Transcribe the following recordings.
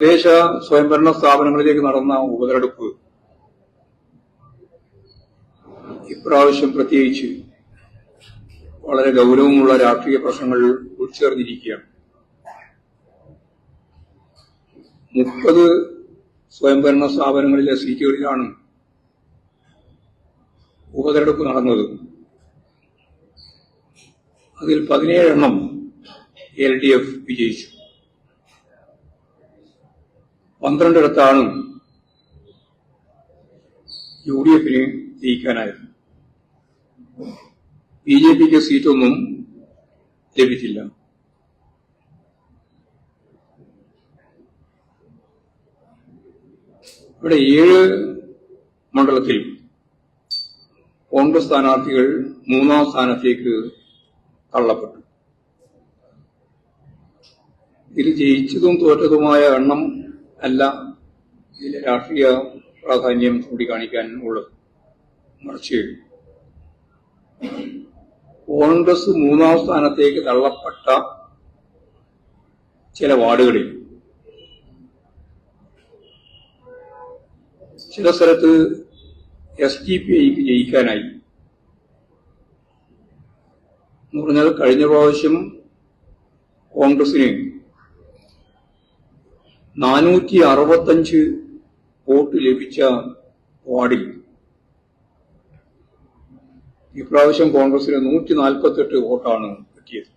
തദ്ദേശ സ്വയംഭരണ സ്ഥാപനങ്ങളിലേക്ക് നടന്ന ഉപതെരഞ്ഞെടുപ്പ് ഇപ്രാവശ്യം പ്രത്യേകിച്ച് വളരെ ഗൌരവമുള്ള രാഷ്ട്രീയ പ്രശ്നങ്ങൾ ഉൾച്ചേർന്നിരിക്കുകയാണ്. 30 സ്വയംഭരണ സ്ഥാപനങ്ങളിലെ സീറ്റുകളിലാണ് ഉപതെരഞ്ഞെടുപ്പ് നടന്നത്. അതിൽ 17 എണ്ണം LDF വിജയിച്ചു. 12 ഇടത്താണ് UDFന് ജയിക്കാനായത്. BJPക്ക് സീറ്റൊന്നും ലഭിച്ചില്ല. ഇവിടെ 7 മണ്ഡലത്തിൽ കോൺഗ്രസ് സ്ഥാനാർത്ഥികൾ 3ാം സ്ഥാനത്തേക്ക് തള്ളപ്പെട്ടു. ഇതിൽ ജയിച്ചതും തോറ്റതുമായ എണ്ണം അല്ല ഇതിലെ രാഷ്ട്രീയ പ്രാധാന്യം ചൂണ്ടിക്കാണിക്കാൻ ഉള്ളത്. മറിച്ച് കോൺഗ്രസ് 3ാം സ്ഥാനത്തേക്ക് തള്ളപ്പെട്ട ചില വാർഡുകളിൽ ചില സ്ഥലത്ത് SDPIക്ക് ജയിക്കാനായി. എന്ന് പറഞ്ഞാൽ കഴിഞ്ഞ പ്രാവശ്യം കോൺഗ്രസിന് 465 വോട്ട് ലഭിച്ച വാർഡിൽ ഇപ്രാവശ്യം കോൺഗ്രസിന് 148 വോട്ടാണ് കിട്ടിയത്.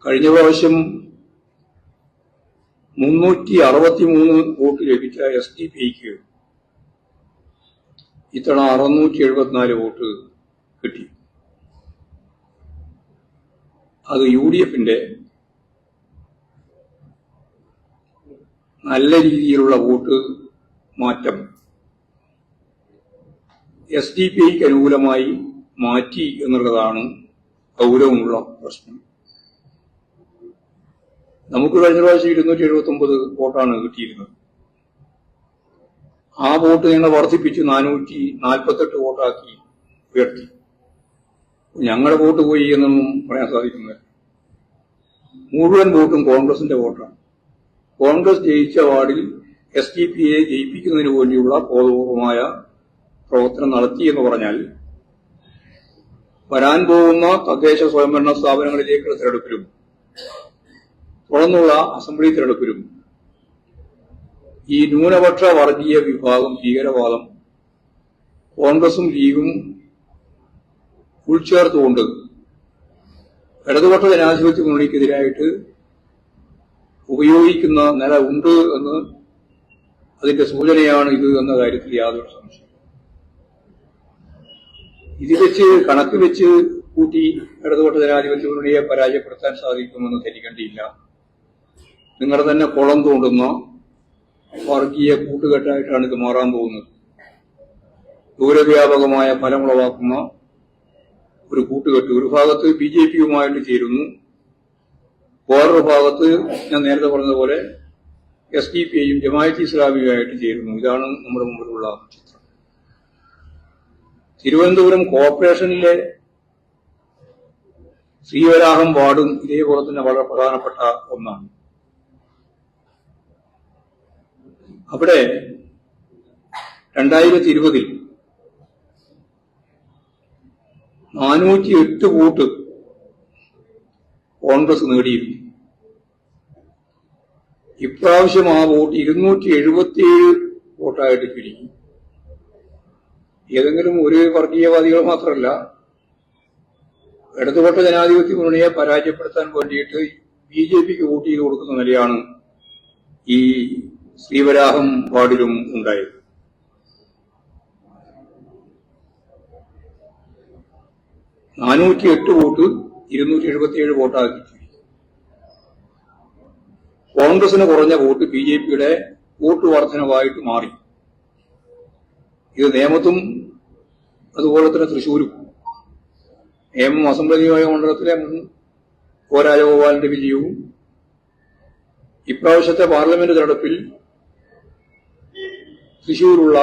കഴിഞ്ഞ പ്രാവശ്യം 363 വോട്ട് ലഭിച്ച SDPIക്ക് ഇത്തവണ 674 വോട്ട് കിട്ടി. അത് UDFന്റെ നല്ല രീതിയിലുള്ള വോട്ട് മാറ്റം SDPIക്ക് അനുകൂലമായി മാറ്റി എന്നുള്ളതാണ് ഗൗരവമുള്ള പ്രശ്നം. നമുക്ക് കഴിഞ്ഞ പ്രാവശ്യം 279 വോട്ടാണ് കിട്ടിയിരുന്നത്. ആ വോട്ട് ഞങ്ങൾ വർദ്ധിപ്പിച്ച് 448 വോട്ടാക്കി ഉയർത്തി. ഞങ്ങളുടെ വോട്ട് പോയി എന്നൊന്നും പറയാൻ സാധിക്കുന്നില്ല. മുഴുവൻ വോട്ടും കോൺഗ്രസിന്റെ വോട്ടാണ്. കോൺഗ്രസ് ജയിച്ച വാർഡിൽ SDPIയെ ജയിപ്പിക്കുന്നതിന് വേണ്ടിയുള്ള ബോധപൂർവമായ പ്രവർത്തനം നടത്തി എന്ന് പറഞ്ഞാൽ വരാൻ പോകുന്ന തദ്ദേശ സ്വയംഭരണ സ്ഥാപനങ്ങളിലേക്കുള്ള തെരഞ്ഞെടുപ്പിലും തുടർന്നുള്ള അസംബ്ലി തെരഞ്ഞെടുപ്പിലും ഈ ന്യൂനപക്ഷ വർഗീയ വിഭാഗം ഭീകരവാദം കോൺഗ്രസും ലീഗും ഉൾച്ചേർത്തുകൊണ്ട് ഇടതുപക്ഷ ജനാധിപത്യ മുന്നണിക്കെതിരായിട്ട് ഉപയോഗിക്കുന്ന നില ഉണ്ട് എന്ന് അതിന്റെ സൂചനയാണ് ഇത് എന്ന കാര്യത്തിൽ യാതൊരു സംശയം. ഇത് വെച്ച് കണക്ക് വെച്ച് കൂട്ടി ഇടതുപക്ഷ ജനാധിപത്യ മുന്നണിയെ പരാജയപ്പെടുത്താൻ സാധിക്കുമെന്ന് ധരിക്കേണ്ടിയില്ല. നിങ്ങളുടെ തന്നെ കുളം തോണ്ടുന്ന വർഗീയ കൂട്ടുകെട്ടായിട്ടാണ് ഇത് മാറാൻ പോകുന്നത്. ദൂരവ്യാപകമായ ഫലമുളവാക്കുന്ന ഒരു കൂട്ടുകെട്ട് ഒരു ഭാഗത്ത് BJPയുമായിട്ട് ചേരുന്നു, വേറൊരു ഭാഗത്ത് ഞാൻ നേരത്തെ പറഞ്ഞതുപോലെ SDPIയും ജമാഅത്തെ ഇസ്ലാമിയുമായിട്ട് ചേരുന്നു. ഇതാണ് നമ്മുടെ മുമ്പിലുള്ള ചിത്രം. തിരുവനന്തപുരം കോർപ്പറേഷനിലെ ശ്രീവരാഹം വാർഡും ഇതേപോലെ തന്നെ വളരെ പ്രധാനപ്പെട്ട ഒന്നാണ്. അവിടെ 2020 408 വോട്ട് കോൺഗ്രസ് നേടിയിരുന്നു. ഇപ്രാവശ്യം ആ വോട്ട് 277 വോട്ടായിട്ട് ചുരുങ്ങി. ഏതെങ്കിലും ഒരു വർഗീയവാദികൾ മാത്രമല്ല, ഇടതുപക്ഷ ജനാധിപത്യ മുന്നണിയെ പരാജയപ്പെടുത്താൻ വേണ്ടിയിട്ട് BJPക്ക് വോട്ട് ചെയ്ത് കൊടുക്കുന്ന നിലയാണ് ഈ ശ്രീവരാഹം വാർഡിലും ഉണ്ടായത്. .408 വോട്ട് 277 വോട്ടാക്കി. കോൺഗ്രസിന് കുറഞ്ഞ വോട്ട് BJPയുടെ വോട്ട് വർധനവായിട്ട് മാറി. ഇത് നേമത്തും അതുപോലെ തന്നെ തൃശൂരും. നേമം അസംബ്ലി നിയോജക മണ്ഡലത്തിലെ ഒ രാജഗോപാലിന്റെ വിജയവും ഇപ്രാവശ്യത്തെ പാർലമെന്റ് തെരഞ്ഞെടുപ്പിൽ തൃശൂരുള്ള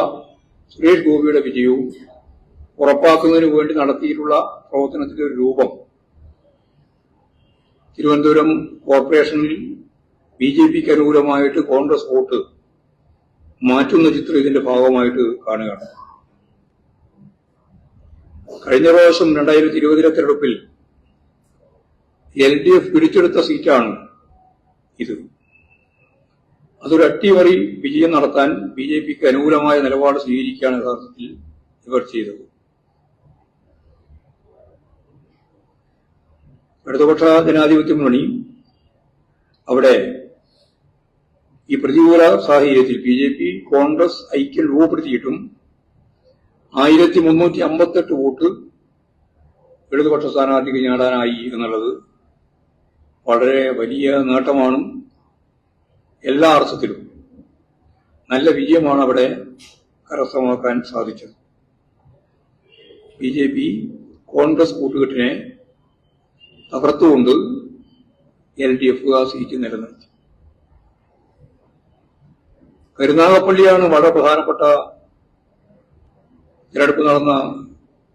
സുരേഷ് ഗോപിയുടെ വിജയവും ഉറപ്പാക്കുന്നതിന് വേണ്ടി നടത്തിയിട്ടുള്ള പ്രവർത്തനത്തിന്റെ ഒരു രൂപം തിരുവനന്തപുരം കോർപ്പറേഷനിൽ BJPക്ക് അനുകൂലമായിട്ട് കോൺഗ്രസ് വോട്ട് മാറ്റുന്ന ചിത്രം ഇതിന്റെ ഭാഗമായിട്ട് കാണുകയാണ്. കഴിഞ്ഞ പ്രാവശ്യം 2020 തെരഞ്ഞെടുപ്പിൽ LDF പിടിച്ചെടുത്ത സീറ്റാണ് ഇത്. അതൊരു അട്ടിമറി വിജയം നടത്താൻ BJPക്ക് അനുകൂലമായ നിലപാട് സ്വീകരിക്കുകയാണ് യഥാർത്ഥത്തിൽ ഇവർ ചെയ്തത്. ഇടതുപക്ഷ ജനാധിപത്യ മുന്നണി അവിടെ ഈ പ്രതികൂല സാഹചര്യത്തിൽ BJP കോൺഗ്രസ് ഐക്യം രൂപപ്പെടുത്തിയിട്ടും 1358 വോട്ട് ഇടതുപക്ഷ സ്ഥാനാർത്ഥിക്ക് നേടാനായി എന്നുള്ളത് വളരെ വലിയ നേട്ടമാണ്. എല്ലാ അർത്ഥത്തിലും നല്ല വിജയമാണ് അവിടെ കരസ്ഥമാക്കാൻ സാധിച്ചത്. BJP കോൺഗ്രസ് കൂട്ടുകെട്ടിനെ തകർത്തുകൊണ്ട് LDF ആ സീറ്റ് നിലനിർത്തി. കരുനാഗപ്പള്ളിയാണ് വളരെ പ്രധാനപ്പെട്ട തിരഞ്ഞെടുപ്പ് നടന്ന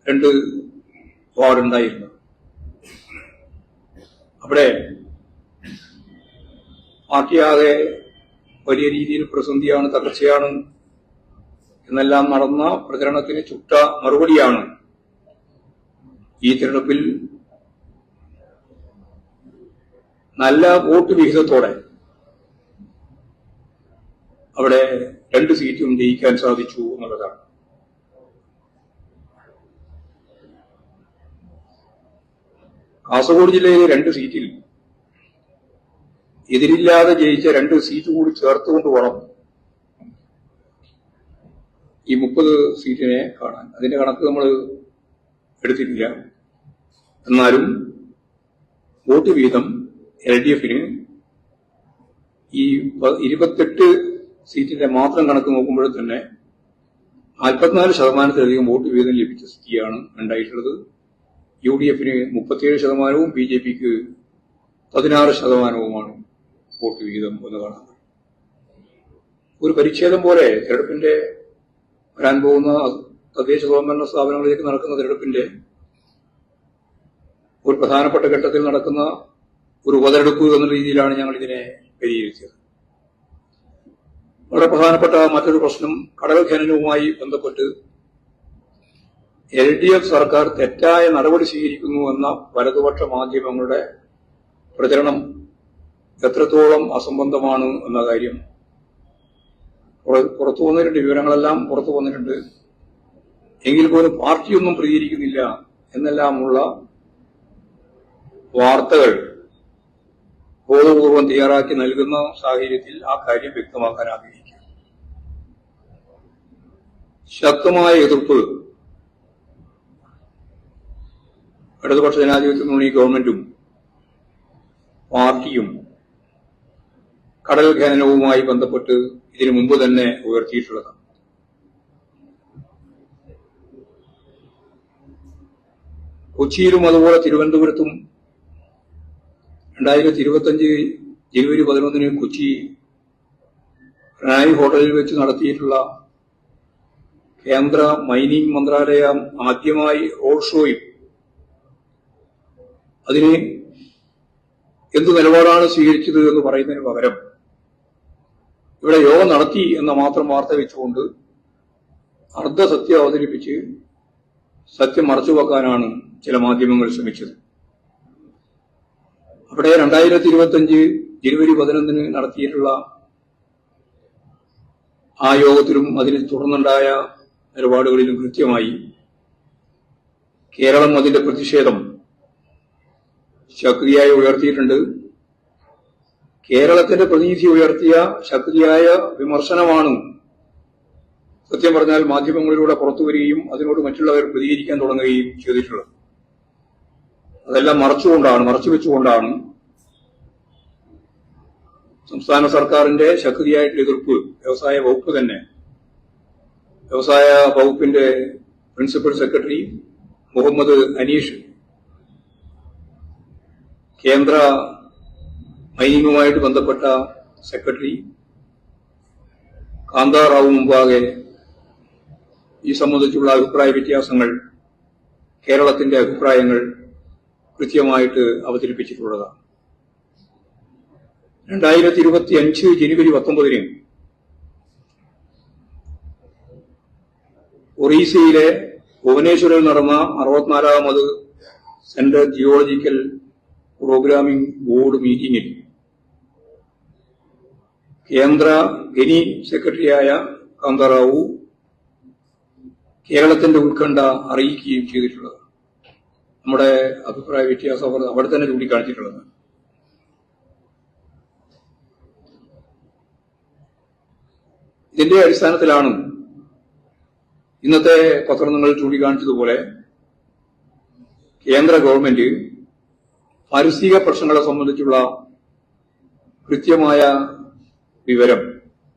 2 വാർഡുണ്ടായിരുന്നത്. അവിടെ പാർട്ടിയാകെ വലിയ രീതിയിൽ പ്രതിസന്ധിയാണ്, തകർച്ചയാണ് എന്നെല്ലാം നടന്ന പ്രചരണത്തിന് ചുട്ട മറുപടിയാണ് ഈ തിരഞ്ഞെടുപ്പിൽ നല്ല വോട്ട് വിഹിതത്തോടെ അവിടെ 2 സീറ്റും ജയിക്കാൻ സാധിച്ചു എന്നുള്ളതാണ്. കാസർഗോഡ് ജില്ലയിലെ 2 സീറ്റിൽ എതിരില്ലാതെ ജയിച്ച 2 സീറ്റ് കൂടി ചേർത്തുകൊണ്ട് വേണം ഈ 30 സീറ്റിനെ കാണാൻ. അതിന്റെ കണക്ക് നമ്മൾ എടുത്തിട്ടില്ല. എന്നാലും വോട്ട് വീതം LDFന് ഈ 28 സീറ്റിന്റെ മാത്രം കണക്ക് നോക്കുമ്പോൾ തന്നെ 44% വോട്ട് വീതം ലഭിച്ച സ്ഥിതിയാണ് ഉണ്ടായിട്ടുള്ളത്. UDFന് 37%, BJPക്ക് 16% വോട്ട് വിഹിതം എന്ന് കാണാം. ഒരു പരിച്ഛേദം പോലെ തെരഞ്ഞെടുപ്പിന്റെ വരാൻ പോകുന്ന തദ്ദേശ സ്വയംഭരണ സ്ഥാപനങ്ങളിലേക്ക് നടക്കുന്ന തെരഞ്ഞെടുപ്പിന്റെ ഒരു പ്രധാനപ്പെട്ട ഘട്ടത്തിൽ നടക്കുന്ന ഒരു ഉപതെരഞ്ഞെടുപ്പ് എന്ന രീതിയിലാണ് ഞങ്ങൾ ഇതിനെ പരിഹരിച്ചത്. വളരെ പ്രധാനപ്പെട്ട മറ്റൊരു പ്രശ്നം കടൽ ഖനനവുമായി ബന്ധപ്പെട്ട് LDF സർക്കാർ തെറ്റായ നടപടി സ്വീകരിക്കുന്നു എന്ന വലതുപക്ഷ മാധ്യമങ്ങളുടെ പ്രചരണം എത്രത്തോളം അസംബന്ധമാണ് എന്ന കാര്യം പുറത്തു വന്നിട്ടുണ്ട്. വിവരങ്ങളെല്ലാം പുറത്തു വന്നിട്ടുണ്ട്. എങ്കിൽ പോലും പാർട്ടിയൊന്നും പ്രതികരിക്കുന്നില്ല എന്നെല്ലാമുള്ള വാർത്തകൾ ബോധപൂർവം തയ്യാറാക്കി നൽകുന്ന സാഹചര്യത്തിൽ ആ കാര്യം വ്യക്തമാക്കാൻ ആഗ്രഹിക്കുക. ശക്തമായ എതിർപ്പ് ഇടതുപക്ഷ ജനാധിപത്യ മുന്നണി ഗവൺമെന്റും പാർട്ടിയും കടൽ ഖനനവുമായി ബന്ധപ്പെട്ട് ഇതിനു മുമ്പ് തന്നെ ഉയർത്തിയിട്ടുള്ളതാണ്. കൊച്ചിയിലും അതുപോലെ തിരുവനന്തപുരത്തും 2025 ജനുവരി 11 കൊച്ചി റായ് ഹോട്ടലിൽ വെച്ച് നടത്തിയിട്ടുള്ള കേന്ദ്ര മൈനിംഗ് മന്ത്രാലയം ആദ്യമായി റോഡ് ഷോയിൽ അതിന് എന്തു നിലപാടാണ് സ്വീകരിച്ചത് എന്ന് പറയുന്നതിന് പകരം ഇവിടെ യോഗം നടത്തി എന്ന മാത്രം വാർത്ത വെച്ചുകൊണ്ട് അർദ്ധസത്യം അവതരിപ്പിച്ച് സത്യം മറച്ചുവെക്കാനാണ് ചില മാധ്യമങ്ങൾ ശ്രമിച്ചത്. അവിടെ 2025 ജനുവരി 11 നടത്തിയിട്ടുള്ള ആ യോഗത്തിലും അതിനെ തുടർന്നുണ്ടായ നിലപാടുകളിലും കൃത്യമായി കേരളം അതിന്റെ പ്രതിഷേധം ശക്തിയായി ഉയർത്തിയിട്ടുണ്ട്. കേരളത്തിന്റെ പ്രതിനിധി ഉയർത്തിയ ശക്തിയായ വിമർശനമാണ് സത്യം പറഞ്ഞാൽ മാധ്യമങ്ങളിലൂടെ പുറത്തുവരികയും അതിനോട് മറ്റുള്ളവർ പ്രതികരിക്കാൻ തുടങ്ങുകയും ചെയ്തിട്ടുള്ളത്. അതെല്ലാം മറച്ചുവെച്ചുകൊണ്ടാണ് സംസ്ഥാന സർക്കാരിന്റെ ശക്തിയായിട്ടുള്ള എതിർപ്പ് വ്യവസായ വകുപ്പ് തന്നെ, വ്യവസായ വകുപ്പിന്റെ പ്രിൻസിപ്പൽ സെക്രട്ടറി മുഹമ്മദ് അനീഷ്, കേന്ദ്ര മൈനിങ്ങുമായിട്ട് ബന്ധപ്പെട്ട സെക്രട്ടറി കാന്താറാവു മുമ്പാകെ ഈ സംബന്ധിച്ചുള്ള അഭിപ്രായ വ്യത്യാസങ്ങൾ, കേരളത്തിന്റെ അഭിപ്രായങ്ങൾ കൃത്യമായിട്ട് അവതരിപ്പിച്ചിട്ടുള്ളതാണ്. 2025 ജനുവരി 19 ഒറീസയിലെ ഭുവനേശ്വറിൽ നടന്ന 64ാമത് സെൻട്രൽ ജിയോളജിക്കൽ പ്രോഗ്രാമിംഗ് ബോർഡ് മീറ്റിംഗിൽ കേന്ദ്ര ഖനി സെക്രട്ടറിയായ കാന്തറാവു കേരളത്തിന്റെ ഉത്കണ്ഠ അറിയിക്കുകയും ചെയ്തിട്ടുള്ളത്. നമ്മുടെ അഭിപ്രായ വ്യത്യാസം അവർ അവിടെ തന്നെ ചൂണ്ടിക്കാണിച്ചിട്ടുള്ളത്. ഇതിന്റെ അടിസ്ഥാനത്തിലാണ് ഇന്നത്തെ പത്രങ്ങൾ ചൂണ്ടിക്കാണിച്ചതുപോലെ കേന്ദ്ര ഗവൺമെന്റ് പാരിസ്ഥിതിക പ്രശ്നങ്ങളെ സംബന്ധിച്ചുള്ള കൃത്യമായ വിവരം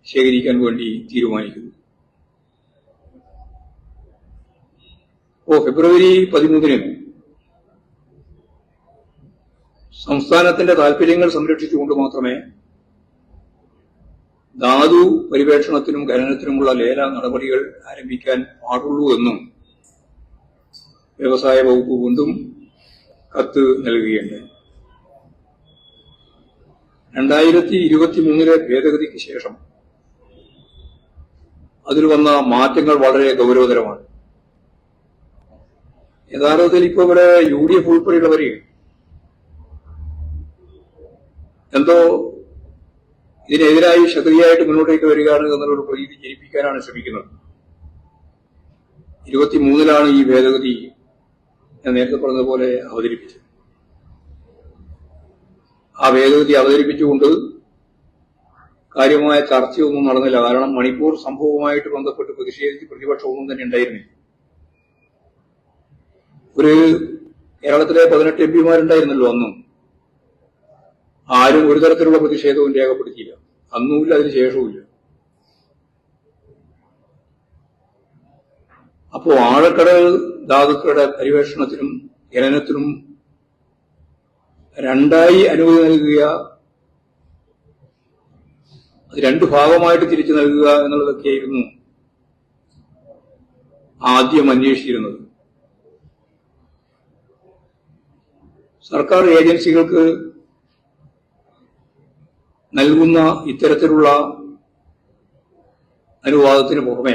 ശേഖരിക്കാൻ വേണ്ടി തീരുമാനിക്കുന്നു. ഫെബ്രുവരി 13 സംസ്ഥാനത്തിന്റെ താൽപര്യങ്ങൾ സംരക്ഷിച്ചുകൊണ്ട് മാത്രമേ ധാതു പരിവേഷണത്തിനും ഖനനത്തിനുമുള്ള ലേല നടപടികൾ ആരംഭിക്കാൻ പാടുള്ളൂ എന്നും വ്യവസായ വകുപ്പ് വീണ്ടും കത്ത് നൽകുകയുണ്ടായി. 2023 ഭേദഗതിക്ക് ശേഷം അതിൽ വന്ന മാറ്റങ്ങൾ വളരെ ഗൗരവതരമാണ്. യഥാർത്ഥത്തിൽ ഇപ്പോൾ ഇവിടെ UDF ഉൾപ്പെടെയുള്ളവര് എന്തോ ഇതിനെതിരായി ശക്തിയായിട്ട് മുന്നോട്ടേക്ക് വരികയാണ് എന്നുള്ളൊരു പ്രതീതി ജനിപ്പിക്കാനാണ് ശ്രമിക്കുന്നത്. 23 ഈ ഭേദഗതി ഞാൻ നേരത്തെ പറഞ്ഞതുപോലെ അവതരിപ്പിച്ചത്. ആ ഭേദഗതി അവതരിപ്പിച്ചുകൊണ്ട് കാര്യമായ ചർച്ചയൊന്നും നടന്നില്ല. കാരണം മണിപ്പൂർ സംഭവവുമായിട്ട് ബന്ധപ്പെട്ട് പ്രതിഷേധിച്ച് പ്രതിപക്ഷമൊന്നും തന്നെ ഉണ്ടായിരുന്നില്ല. ഒരു കേരളത്തിലെ 18 MP അന്നും ആരും ഒരു തരത്തിലുള്ള പ്രതിഷേധവും രേഖപ്പെടുത്തിയില്ല. അന്നുമില്ല, അതിന് ശേഷവുമില്ല. അപ്പോ ആഴക്കടൽ ധാതുക്കളുടെ പരിവേഷണത്തിനും ഖനനത്തിനും രണ്ടായി അനുമതി നൽകുക, അത് രണ്ട് ഭാഗമായിട്ട് തിരിച്ചു നൽകുക എന്നുള്ളതൊക്കെയായിരുന്നു ആദ്യം അന്വേഷിച്ചിരുന്നത്. സർക്കാർ ഏജൻസികൾക്ക് നൽകുന്ന ഇത്തരത്തിലുള്ള അനുവാദത്തിന് പുറമെ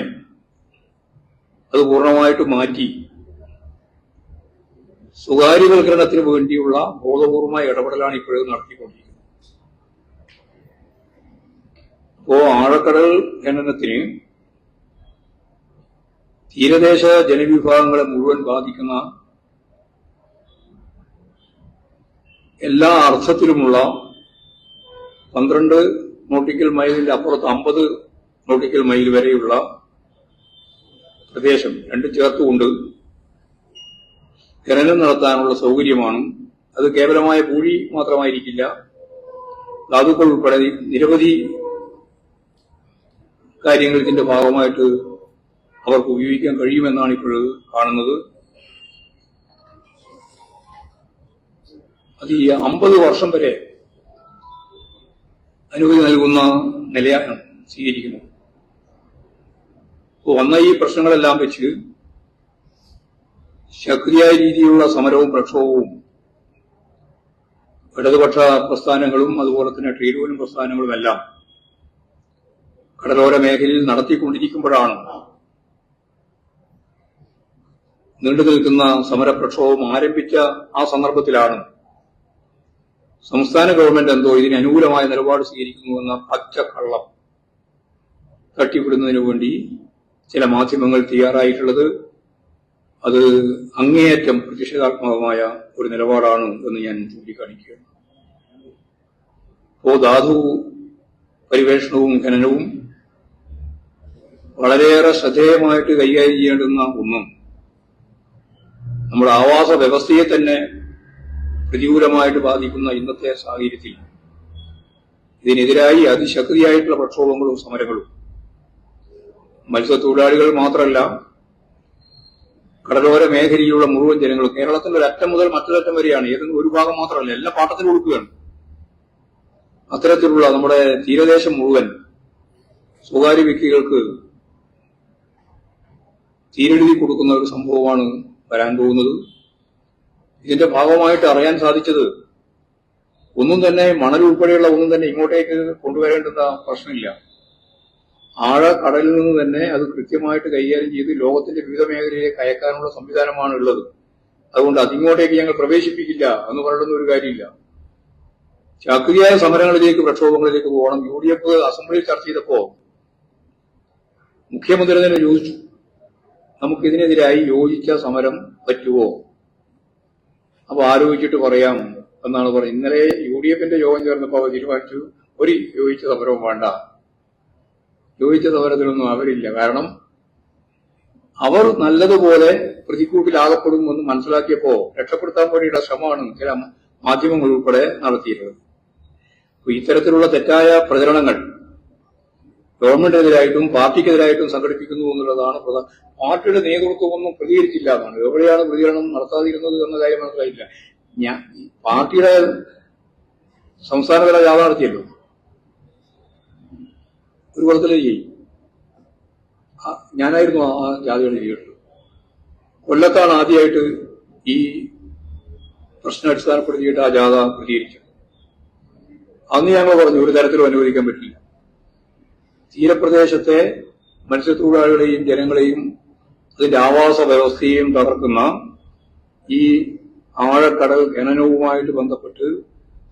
അത് പൂർണ്ണമായിട്ട് മാറ്റി സ്വകാര്യവൽക്കരണത്തിന് വേണ്ടിയുള്ള ബോധപൂർവമായ ഇടപെടലാണ് ഇപ്പോഴും നടത്തിക്കൊണ്ടിരിക്കുന്നത്. അപ്പോ ആഴക്കടൽ ഖനനത്തിന് തീരദേശ ജനവിഭാഗങ്ങളെ മുഴുവൻ ബാധിക്കുന്ന എല്ലാ അർത്ഥത്തിലുമുള്ള 12 നോട്ടിക്കൽ മൈലിന്റെ അപ്പുറത്ത് 50 നോട്ടിക്കൽ മൈൽ വരെയുള്ള പ്രദേശം രണ്ടും ചേർത്തുകൊണ്ട് ഖനനം നടത്താനുള്ള സൗകര്യമാണ്. അത് കേവലമായ പൂഴി മാത്രമായിരിക്കില്ല, ധാതുക്കൾ ഉൾപ്പെടെ നിരവധി കാര്യങ്ങൾ ഇതിന്റെ ഭാഗമായിട്ട് അവർക്ക് ഉപയോഗിക്കാൻ കഴിയുമെന്നാണ് ഇപ്പോൾ കാണുന്നത്. അത് ഈ 50 വർഷം വരെ അനുമതി നൽകുന്ന നിലയാണ് സ്വീകരിക്കുന്നത്. വന്ന ഈ പ്രശ്നങ്ങളെല്ലാം വെച്ച് ശക്തിയായ രീതിയിലുള്ള സമരവും പ്രക്ഷോഭവും ഇടതുപക്ഷ പ്രസ്ഥാനങ്ങളും അതുപോലെ തന്നെ ട്രേഡ് യൂണിയൻ പ്രസ്ഥാനങ്ങളുമെല്ലാം കടലോര മേഖലയിൽ നടത്തിക്കൊണ്ടിരിക്കുമ്പോഴാണ് നീണ്ടുനിൽക്കുന്ന സമരപ്രക്ഷോഭം ആരംഭിച്ച ആ സന്ദർഭത്തിലാണ് സംസ്ഥാന ഗവൺമെന്റ് എന്തോ ഇതിന് അനുകൂലമായ നിലപാട് സ്വീകരിക്കുന്നുവെന്ന പച്ചക്കള്ളം തട്ടിവിടുന്നതിനു വേണ്ടി ചില മാധ്യമങ്ങൾ തയ്യാറായിട്ടുള്ളത്. അത് അങ്ങേയറ്റം പ്രതിഷേധാത്മകമായ ഒരു നിലപാടാണ് എന്ന് ഞാൻ ചൂണ്ടിക്കാണിക്കുകയാണ്. അപ്പോ ധാതു പരിവേഷണവും ഖനനവും വളരെയേറെ ശ്രദ്ധേയമായിട്ട് കൈകാര്യം ചെയ്യേണ്ടുന്ന ഒന്നും നമ്മുടെ ആവാസ വ്യവസ്ഥയെ തന്നെ പ്രതികൂലമായിട്ട് ബാധിക്കുന്ന ഇന്നത്തെ സാഹചര്യത്തിൽ ഇതിനെതിരായി അതിശക്തിയായിട്ടുള്ള പ്രക്ഷോഭങ്ങളും സമരങ്ങളും മത്സ്യത്തൊഴിലാളികൾ മാത്രമല്ല, കടലോര മേഖലയിലുള്ള മുഴുവൻ ജനങ്ങളും, കേരളത്തിന്റെ ഒരറ്റം മുതൽ മറ്റൊരറ്റം വരെയാണ്, ഏതെങ്കിലും ഒരു ഭാഗം മാത്രമല്ല, എല്ലാ പാട്ടത്തിനും കൊടുക്കുകയാണ്. അത്തരത്തിലുള്ള നമ്മുടെ തീരദേശം മുഴുവൻ സ്വകാര്യ വ്യക്തികൾക്ക് തീരെഴുതി കൊടുക്കുന്ന ഒരു സംഭവമാണ് വരാൻ പോകുന്നത്. ഇതിന്റെ ഭാഗമായിട്ട് അറിയാൻ സാധിച്ചത് ഒന്നും തന്നെ മണൽ ഉൾപ്പെടെയുള്ള ഒന്നും തന്നെ ഇങ്ങോട്ടേക്ക് കൊണ്ടുവരേണ്ടുന്ന പ്രശ്നമില്ല. കടലിൽ നിന്ന് തന്നെ അത് കൃത്യമായിട്ട് കൈകാര്യം ചെയ്ത് ലോകത്തിന്റെ വിവിധ മേഖലയിലേക്ക് അയക്കാനുള്ള സംവിധാനമാണ് ഉള്ളത്. അതുകൊണ്ട് അതിങ്ങോട്ടേക്ക് ഞങ്ങൾ പ്രവേശിപ്പിക്കില്ല എന്ന് പറയുന്ന ഒരു കാര്യമില്ല. ശാക്തിയായ സമരങ്ങളിലേക്ക്, പ്രക്ഷോഭങ്ങളിലേക്ക് പോകണം. UDF അസംബ്ലിയിൽ ചർച്ച ചെയ്തപ്പോ മുഖ്യമന്ത്രി തന്നെ ചോദിച്ചു, നമുക്കിതിനെതിരായി യോജിച്ച സമരം പറ്റുമോ? അപ്പൊ ആലോചിച്ചിട്ട് പറയാം എന്നാണ് പറഞ്ഞത്. ഇന്നലെ UDFന്റെ യോഗം ചേർന്നപ്പോൾ അവർ തീരുമാനിച്ചു ഒരു യോജിച്ച സമരവും വേണ്ട. യോജിച്ച സമരത്തിലൊന്നും അവരില്ല. കാരണം അവർ നല്ലതുപോലെ പ്രതിക്കൂട്ടിലാകപ്പെടുമെന്ന് മനസ്സിലാക്കിയപ്പോ രക്ഷപ്പെടുത്താൻ വേണ്ടിയുള്ള ശ്രമമാണ് ചില മാധ്യമങ്ങൾ ഉൾപ്പെടെ നടത്തിയിരുന്നത്. ഇത്തരത്തിലുള്ള തെറ്റായ പ്രചരണങ്ങൾ ഗവൺമെന്റിനെതിരായിട്ടും പാർട്ടിക്കെതിരായിട്ടും സംഘടിപ്പിക്കുന്നു എന്നുള്ളതാണ് പ്രധാന. പാർട്ടിയുടെ നേതൃത്വമൊന്നും പ്രതികരിച്ചില്ല എന്നാണ്. എവിടെയാണ് പ്രതികരണം നടത്താതിരുന്നത് എന്ന കാര്യം മനസ്സിലായില്ല. പാർട്ടിയുടെ സംസ്ഥാനതല ജാഥ നടത്തിയല്ലോ, ഒരു കുളത്തിലേ ചെയ്യും. ഞാനായിരുന്നു ആ ജാഥയുടെ ലീഡർ. കൊല്ലത്താണ് ആദ്യമായിട്ട് ഈ പ്രശ്നം അടിസ്ഥാനപ്പെടുത്തിയിട്ട് ആ ജാഥ പ്രതികരിച്ചത്. അന്ന് ഞങ്ങൾ പറഞ്ഞു ഒരു തരത്തിലും അനുവദിക്കാൻ പറ്റില്ല. തീരപ്രദേശത്തെ മത്സ്യത്തൊഴിലാളികളെയും ജനങ്ങളെയും അതിന്റെ ആവാസ വ്യവസ്ഥയെയും തകർക്കുന്ന ഈ ആഴക്കടൽ ഖനനവുമായിട്ട് ബന്ധപ്പെട്ട്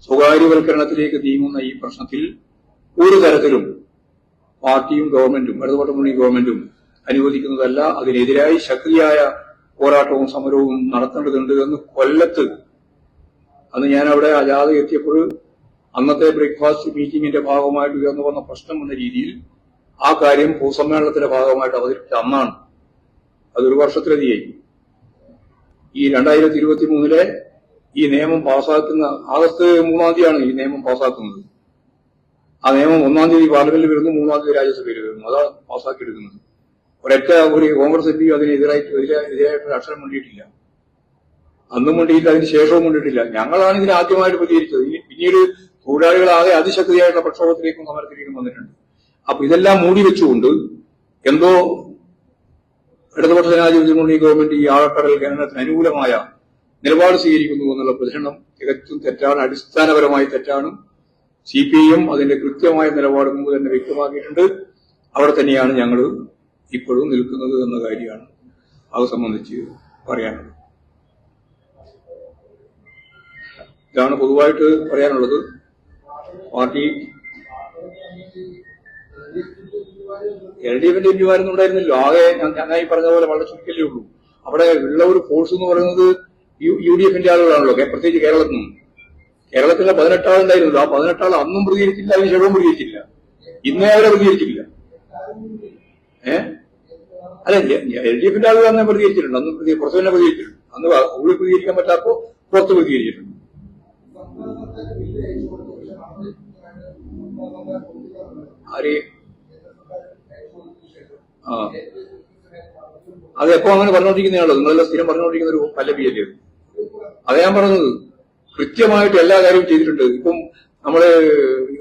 സ്വകാര്യവൽക്കരണത്തിലേക്ക് നീങ്ങുന്ന ഈ പ്രശ്നത്തിൽ ഒരു തരത്തിലും പാർട്ടിയും ഗവൺമെന്റും ഇടതുപക്ഷ മുന്നണി ഗവൺമെന്റും അനുവദിക്കുന്നതല്ല. അതിനെതിരായി ശക്തിയായ പോരാട്ടവും സമരവും നടത്തേണ്ടതുണ്ട് എന്ന് കൊല്ലത്ത് അന്ന് ഞാൻ അവിടെ ജാഥ എത്തിയപ്പോൾ അന്നത്തെ ബ്രേക്ക്ഫാസ്റ്റ് മീറ്റിംഗിന്റെ ഭാഗമായിട്ട് ഉയർന്നു വന്ന പ്രശ്നം എന്ന രീതിയിൽ ആ കാര്യം പൊതുസമ്മേളനത്തിന്റെ ഭാഗമായിട്ട് അവതരിപ്പിച്ച അന്നാണ്. അതൊരു വർഷത്തിലധികമായി. ഈ 2023 ഈ നിയമം പാസ്സാക്കുന്ന ആഗസ്റ്റ് 3-ാം തീയതിയാണ് ഈ നിയമം പാസ്സാക്കുന്നത്. ആ നിയമം 1-ാം തീയതി പാർലമെന്റിൽ വരുന്നു, 3-ാം തീയതി രാജ്യസഭയിൽ വരുന്നു. അതാണ് പാസ്സാക്കിയെടുക്കുന്നത്. ഒരു കോൺഗ്രസ് MP എതിരായിട്ട് അക്ഷരം വേണ്ടിയിട്ടില്ല. അന്നും വേണ്ടിയില്ല, അതിന് ശേഷവും വേണ്ടിയിട്ടില്ല. ഞങ്ങളാണ് ഇതിന് ആദ്യമായിട്ട് പ്രതികരിച്ചത്. പിന്നീട് തൊഴിലാളികളാകെ അതിശക്തിയായിട്ടുള്ള പ്രക്ഷോഭത്തിലേക്കും സമരത്തിലേക്കും വന്നിട്ടുണ്ട്. അപ്പൊ ഇതെല്ലാം മൂടി വെച്ചുകൊണ്ട് എന്തോ ഇടതുപക്ഷ ജനാധിപത്യ മുന്നണി ഗവൺമെന്റ് ഈ ആഴക്കടൽ ഖനനത്തിന് അനുകൂലമായ നിലപാട് സ്വീകരിക്കുന്നു എന്നുള്ള പ്രചരണം തികച്ചും തെറ്റാണ്, അടിസ്ഥാനപരമായി തെറ്റാണ്. CPIM അതിന്റെ കൃത്യമായ നിലപാട് മുമ്പ് തന്നെ വ്യക്തമാക്കിയിട്ടുണ്ട്. അവിടെ തന്നെയാണ് ഞങ്ങൾ ഇപ്പോഴും നിൽക്കുന്നത് എന്ന കാര്യമാണ് അത് സംബന്ധിച്ച് പറയാനുള്ളത്. ഇതാണ് പൊതുവായിട്ട് പറയാനുള്ളത്. പാർട്ടി LDFന്റെ എംപിമാരൊന്നും ഉണ്ടായിരുന്നല്ലോ. ആകെ ഞാൻ ഈ പറഞ്ഞ പോലെ വളരെ ചുരുക്കല്ലേ ഉള്ളൂ. അവിടെ ഉള്ള ഒരു ഫോഴ്സ് എന്ന് പറയുന്നത് UDFന്റെ ആളുകളാണല്ലോ, പ്രത്യേകിച്ച് കേരളത്തിൽ നിന്നും. കേരളത്തിലെ 18 ആളുണ്ടായിരുന്നല്ലോ. ആ 18 ആൾ അന്നും പ്രതികരിച്ചില്ല, അതിന് ശേഷവും പ്രതികരിച്ചില്ല, ഇന്നേ അവരെ പ്രതികരിച്ചിട്ടില്ല. അല്ല, LDFന്റെ ആളുകൾ അന്ന് പ്രതികരിച്ചിട്ടുണ്ട്, അന്ന് പുറത്തു തന്നെ പ്രതികരിച്ചിട്ടുണ്ട്. അന്ന് ഉള്ളിൽ പ്രതികരിക്കാൻ പറ്റാത്തപ്പോ പുറത്ത് പ്രതികരിച്ചിട്ടുണ്ട്. ആരെയും അത് എപ്പോ അങ്ങനെ പറഞ്ഞുകൊണ്ടിരിക്കുന്നതാണല്ലോ. നിങ്ങളെല്ലാം സ്ഥിരം പറഞ്ഞുകൊണ്ടിരിക്കുന്ന ഒരു പല്ലവിയല്ലേ. അത് ഞാൻ പറഞ്ഞത് കൃത്യമായിട്ട് എല്ലാ കാര്യവും ചെയ്തിട്ടുണ്ട്. ഇപ്പം നമ്മള്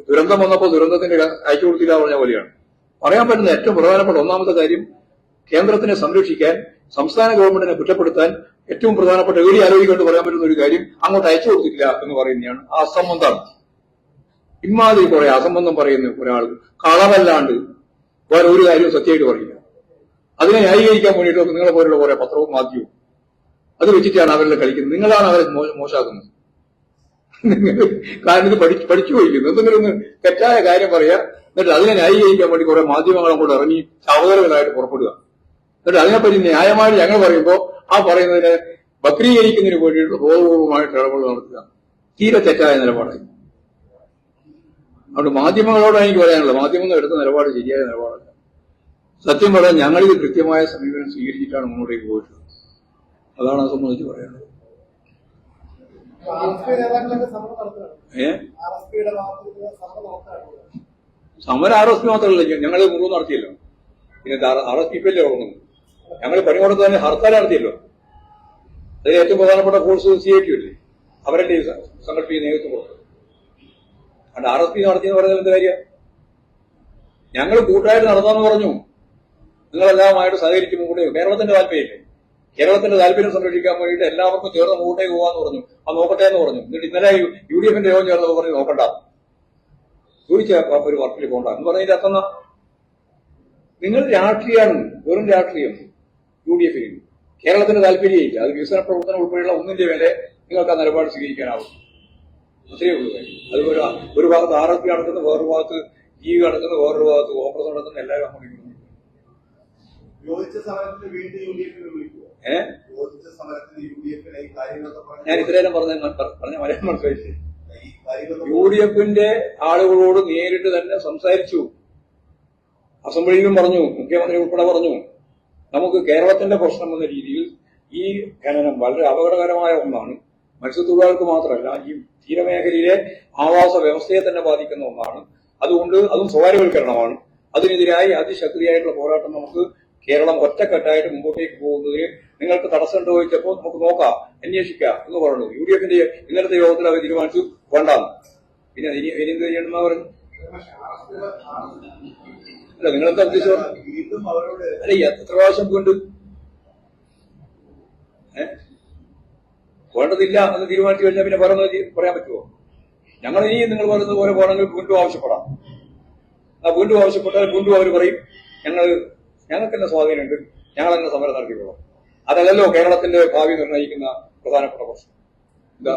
ദുരന്തം വന്നപ്പോൾ ദുരന്തത്തിന്റെ അയച്ചു കൊടുത്തില്ല പറഞ്ഞ പോലെയാണ്. പറയാൻ പറ്റുന്ന ഏറ്റവും പ്രധാനപ്പെട്ട ഒന്നാമത്തെ കാര്യം, കേന്ദ്രത്തിനെ സംരക്ഷിക്കാൻ സംസ്ഥാന ഗവൺമെന്റിനെ കുറ്റപ്പെടുത്താൻ ഏറ്റവും പ്രധാനപ്പെട്ട ഏടി ആലോചിക്കൊണ്ട് പറയാൻ പറ്റുന്ന ഒരു കാര്യം അങ്ങോട്ട് അയച്ചു കൊടുത്തിട്ടില്ല എന്ന് പറയുന്നതാണ്. ആ അസംബന്ധമാണ്. ഇമാതിരി കുറെ അസംബന്ധം പറയുന്ന ഒരാൾ കളവല്ലാണ്ട് വേറെ ഒരു കാര്യവും സത്യമായിട്ട് പറയില്ല. അതിനെ ന്യായീകരിക്കാൻ വേണ്ടിയിട്ട് നിങ്ങളെ പോലുള്ള കുറെ പത്രവും മാധ്യമവും അത് വെച്ചിട്ടാണ് അവരുടെ കളിക്കുന്നത്. നിങ്ങളാണ് അവരെ മോശമാക്കുന്നത്. കാരണം ഇത് പഠിച്ചു പോയിരിക്കുന്നു. എന്തെങ്കിലും ഒന്ന് തെറ്റായ കാര്യം പറയുക, എന്നിട്ട് അതിനെ ന്യായീകരിക്കാൻ വേണ്ടി കുറെ മാധ്യമങ്ങൾ അങ്ങോട്ട് ഇറങ്ങി അവതരകളായിട്ട് പുറപ്പെടുക. എന്നിട്ട് അതിനെപ്പറ്റി ന്യായമായിട്ട് ഞങ്ങൾ പറയുമ്പോൾ ആ പറയുന്നതിനെ വക്രീകരിക്കുന്നതിന് വേണ്ടിയിട്ട് ബോധപൂർവമായിട്ട് ഇടപെടൽ നടത്തുക തീരെ തെറ്റായ നിലപാടായി. അതുകൊണ്ട് മാധ്യമങ്ങളോടാണ് എനിക്ക് പറയാനുള്ളത്, മാധ്യമങ്ങൾ എടുത്ത നിലപാട് ശരിയായ നിലപാടല്ല. സത്യം പറയാൻ ഞങ്ങളിത് കൃത്യമായ സമീപനം സ്വീകരിച്ചിട്ടാണ് മുന്നോട്ടേക്ക് പോയിട്ടുള്ളത്. അതാണ് അത് സംബന്ധിച്ച് പറയാനുള്ളത്. സമരം RSP മാത്രമല്ല, ഞങ്ങൾ മുഴുവൻ നടത്തിയല്ലോ. പിന്നെ RSP അല്ലേ ഉറങ്ങുന്നു. ഞങ്ങൾ പണിമുടക്ക് തന്നെ ഹർത്താൽ നടത്തിയല്ലോ. അതിൽ ഏറ്റവും പ്രധാനപ്പെട്ട ഫോഴ്സ് CIT അല്ലേ, അവരല്ലേ സംഘടിപ്പിക്കുന്ന നേതൃത്വം കൊടുത്തത്. അതുകൊണ്ട് RSP നടത്തിയെന്ന് പറയുന്നത് എന്ത് കാര്യം? ഞങ്ങൾ കൂട്ടായിട്ട് നടത്താമെന്ന് പറഞ്ഞു. നിങ്ങളെല്ലാമായിട്ട് സഹകരിക്കുമ്പോൾ കൂടെ കേരളത്തിന്റെ താല്പര്യമില്ലേ? കേരളത്തിന്റെ താല്പര്യം സംരക്ഷിക്കാൻ വേണ്ടിയിട്ട് എല്ലാവർക്കും ചേർന്ന് മുമ്പോട്ടേക്ക് പോകാന്ന് പറഞ്ഞു. ആ നോക്കട്ടെ എന്ന് പറഞ്ഞു. എന്നിട്ട് ഇന്നലെ UDF-ന്റെ യോഗം ചേർന്ന് പറഞ്ഞു നോക്കണ്ട, ചോദിച്ച ഒരു വർക്കിൽ പോകണ്ട എന്ന് പറഞ്ഞതിന്റെ അർത്ഥം നിങ്ങൾ രാഷ്ട്രീയമാണ്, വെറും രാഷ്ട്രീയം. UDF-ന് കേരളത്തിന് താല്പര്യമില്ല. അത് വികസന പ്രവർത്തനം ഉൾപ്പെടെയുള്ള ഒന്നിന്റെ മേലെ നിങ്ങൾക്ക് ആ നിലപാട് സ്വീകരിക്കാനാവും. അത്രയേ ഉള്ളൂ കാര്യം. അതുപോലെ ഒരു ഭാഗത്ത് RSP നടക്കുന്ന, വേറൊരു ഭാഗത്ത് GV നടക്കുന്ന, വേറൊരു ഭാഗത്ത് കോൺഗ്രസ് നടക്കുന്ന, എല്ലാവരും അങ്ങോട്ട് ഞാൻ ഇത്രയും പറഞ്ഞ മലയാളം മനസ്സിലായില്ലേ? UDF-ന്റെ ആളുകളോട് നേരിട്ട് തന്നെ സംസാരിച്ചു. അസംബ്ലിയിലും പറഞ്ഞു, മുഖ്യമന്ത്രി ഉൾപ്പെടെ പറഞ്ഞു, നമുക്ക് കേരളത്തിന്റെ പ്രശ്നം എന്ന രീതിയിൽ ഈ ഖനനം വളരെ അപകടകരമായ ഒന്നാണ്. മത്സ്യത്തൊഴിലാളികൾക്ക് മാത്രമല്ല, ഈ തീരമേഖലയിലെ ആവാസ വ്യവസ്ഥയെ തന്നെ ബാധിക്കുന്ന ഒന്നാണ്. അതുകൊണ്ട് അതും സ്വകാര്യവൽക്കരണമാണ്. അതിനെതിരായി അതിശക്തിയായിട്ടുള്ള പോരാട്ടം നമുക്ക് കേരളം ഒറ്റക്കെട്ടായിട്ട് മുമ്പോട്ടേക്ക് പോകുന്നതിന് നിങ്ങൾക്ക് തടസ്സം ചോദിച്ചപ്പോൾ നമുക്ക് നോക്കാം, അന്വേഷിക്കാം എന്ന് പറഞ്ഞു. UDF-ന്റെ ഇന്നലത്തെ യോഗത്തിൽ അവർ തീരുമാനിച്ചു വേണ്ടാന്ന്. പിന്നെ ഇനിയെന്ത് ചെയ്യണമെന്നാ പറഞ്ഞു? അല്ല, നിങ്ങളെന്താ ഉദ്ദേശിച്ചു? അല്ല, എത്ര പ്രാവശ്യം വീണ്ടും വേണ്ടതില്ല എന്ന് തീരുമാനിച്ചു കഴിഞ്ഞാൽ പിന്നെ പറയാൻ പറ്റുമോ? ഞങ്ങൾ ഇനി നിങ്ങൾ പറയുന്നത് പോലെ പോകണമെങ്കിൽ വീണ്ടും ആവശ്യപ്പെടാം. ആ വീണ്ടും ആവശ്യപ്പെട്ടാൽ വീണ്ടും അവർ പറയും ഞങ്ങൾക്ക് തന്നെ സ്വാധീനമുണ്ട്, ഞങ്ങൾ തന്നെ സമരം നടത്തിക്കൊള്ളാം. അതല്ലല്ലോ കേരളത്തിന്റെ ഭാവി നിർണ്ണയിക്കുന്ന പ്രധാനപ്പെട്ട പ്രശ്നം. എന്താ